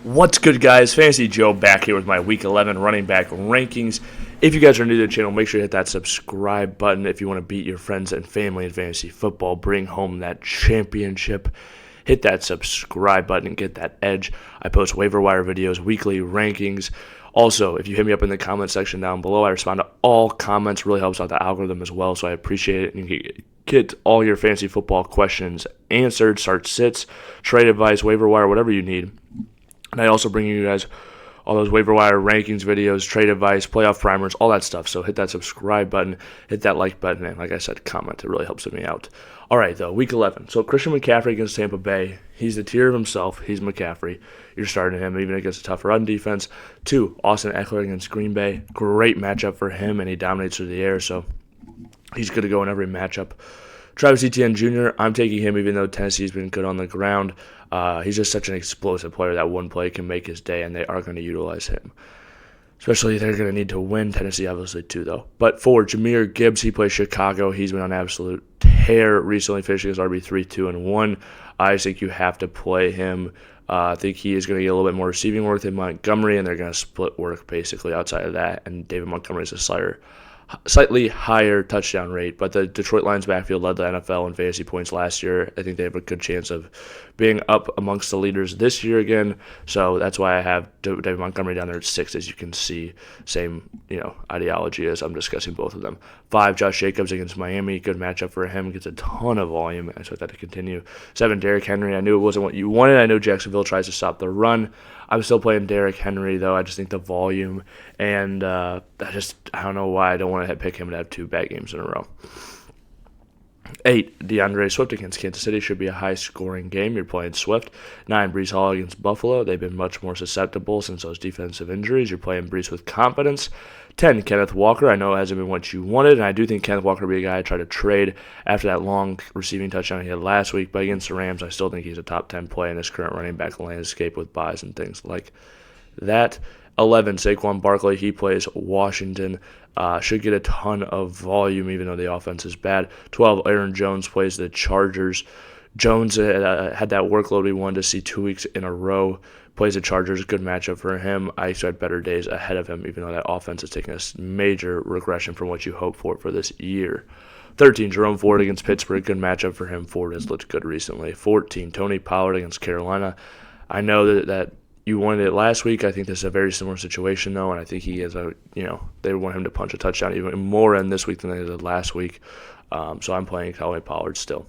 What's good, guys? Fantasy Joe back here with my Week 11 running back rankings. If you guys are new to the channel, make sure you hit that subscribe button if you want to beat your friends and family in fantasy football, bring home that championship. Hit that subscribe button and get that edge. I post waiver wire videos, weekly rankings. Also, if you hit me up in the comment section down below, I respond to all comments. Really helps out the algorithm as well, so I appreciate it. And you can get all your fantasy football questions answered, start sits, trade advice, waiver wire, whatever you need. And I also bring you guys all those waiver wire rankings videos, trade advice, playoff primers, all that stuff. So hit that subscribe button, hit that like button, and like I said, comment. It really helps me out. All right, though, Week 11. So Christian McCaffrey against Tampa Bay. He's the tier of himself. He's McCaffrey. You're starting him even against a tough run defense. 2, Austin Ekeler against Green Bay. Great matchup for him, and he dominates through the air, so he's going to go in every matchup. Travis Etienne Jr., I'm taking him even though Tennessee's been good on the ground. He's just such an explosive player that one play can make his day, and they are going to utilize him. Especially they're going to need to win. Tennessee obviously too, though. But for Jahmyr Gibbs, he plays Chicago. He's been on an absolute tear recently, finishing his RB3, 2, and 1. I think you have to play him. I think he is going to get a little bit more receiving work than Montgomery, and they're going to split work basically outside of that. And David Montgomery is a slightly higher touchdown rate, but the Detroit Lions backfield led the NFL in fantasy points last year. I think they have a good chance of being up amongst the leaders this year again, so that's why I have David Montgomery down there at 6, as you can see. Same, ideology as I'm discussing both of them. 5, Josh Jacobs against Miami. Good matchup for him. Gets a ton of volume. I expect that to continue. 7, Derrick Henry. I knew it wasn't what you wanted. I know Jacksonville tries to stop the run. I'm still playing Derrick Henry, though. I just think the volume, and I don't know why I don't want to pick him to have 2 bad games in a row. 8, DeAndre Swift against Kansas City. Should be a high-scoring game. You're playing Swift. 9, Breece Hall against Buffalo. They've been much more susceptible since those defensive injuries. You're playing Breece with confidence. 10, Kenneth Walker. I know it hasn't been what you wanted, and I do think Kenneth Walker will be a guy I try to trade after that long receiving touchdown he had last week. But against the Rams, I still think he's a top 10 play in this current running back landscape with buys and things like that. 11, Saquon Barkley. He plays Washington. Should get a ton of volume, even though the offense is bad. 12, Aaron Jones plays the Chargers. Jones had that workload we wanted to see 2 weeks in a row. Plays the Chargers. Good matchup for him. I expect better days ahead of him, even though that offense is taking a major regression from what you hope for this year. 13, Jerome Ford against Pittsburgh. Good matchup for him. Ford has looked good recently. 14, Tony Pollard against Carolina. I know that you wanted it last week. I think this is a very similar situation, though, and I think he is they want him to punch a touchdown even more in this week than they did last week. So I'm playing Tony Pollard still.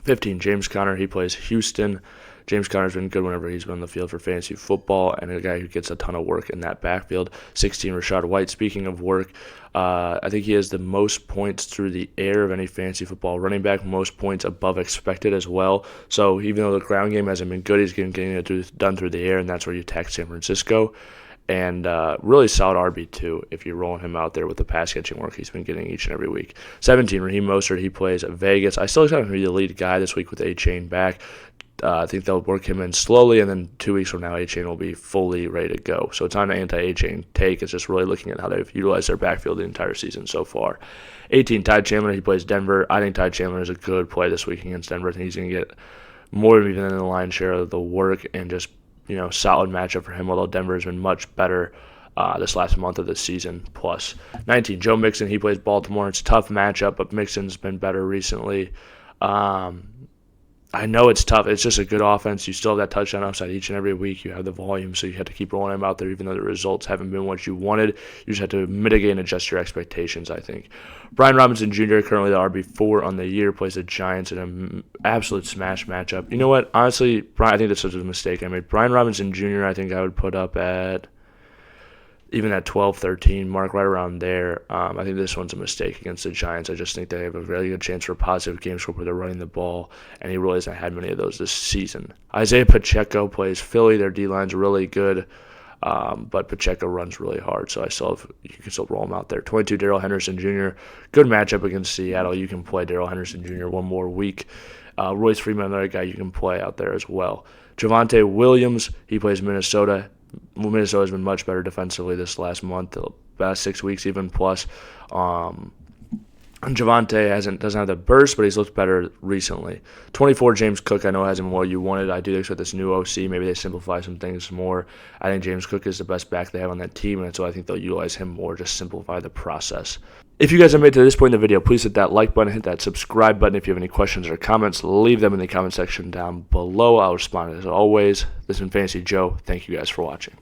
15, James Conner. He plays Houston. James Conner's been good whenever he's been on the field for fantasy football, and a guy who gets a ton of work in that backfield. 16, Rachaad White. Speaking of work, I think he has the most points through the air of any fantasy football running back, most points above expected as well. So even though the ground game hasn't been good, he's getting it done through the air, and that's where you attack San Francisco. And really solid RB2 if you're rolling him out there with the pass-catching work he's been getting each and every week. 17, Raheem Mostert. He plays Vegas. I still expect him to be the lead guy this week with A-Chain back. I think they'll work him in slowly, and then 2 weeks from now, A-Chain will be fully ready to go. So it's not an anti-A-Chain take. It's just really looking at how they've utilized their backfield the entire season so far. 18, Ty Chandler. He plays Denver. I think Ty Chandler is a good play this week against Denver. I think he's going to get more even than the lion's share of the work, and just solid matchup for him, although Denver has been much better this last month of the season plus. 19, Joe Mixon. He plays Baltimore. It's a tough matchup, but Mixon's been better recently. I know it's tough. It's just a good offense. You still have that touchdown upside each and every week. You have the volume, so you have to keep rolling him out there even though the results haven't been what you wanted. You just have to mitigate and adjust your expectations, I think. Brian Robinson Jr., currently the RB4 on the year, plays the Giants in an absolute smash matchup. You know what? Honestly, I think this was a mistake I made. Brian Robinson Jr., I think I would put up at even at 12-13 mark, right around there. I think this one's a mistake against the Giants. I just think they have a really good chance for a positive game score where they're running the ball, and he really hasn't had many of those this season. Isaiah Pacheco plays Philly. Their D-line's really good, but Pacheco runs really hard, so you can still roll him out there. 22, Darrell Henderson Jr. Good matchup against Seattle. You can play Darrell Henderson Jr. one more week. Royce Freeman, another guy you can play out there as well. Javonte Williams, he plays Minnesota. Minnesota's been much better defensively this last month, the past 6 weeks even plus. Javonte doesn't have the burst, but he's looked better recently. 24, James Cook, I know hasn't been what you wanted. I do expect this new OC, maybe they simplify some things more. I think James Cook is the best back they have on that team, and so I think they'll utilize him more, just simplify the process. If you guys have made it to this point in the video, please hit that like button, hit that subscribe button. If you have any questions or comments, leave them in the comment section down below. I'll respond as always. This has been Fantasy Joe. Thank you guys for watching.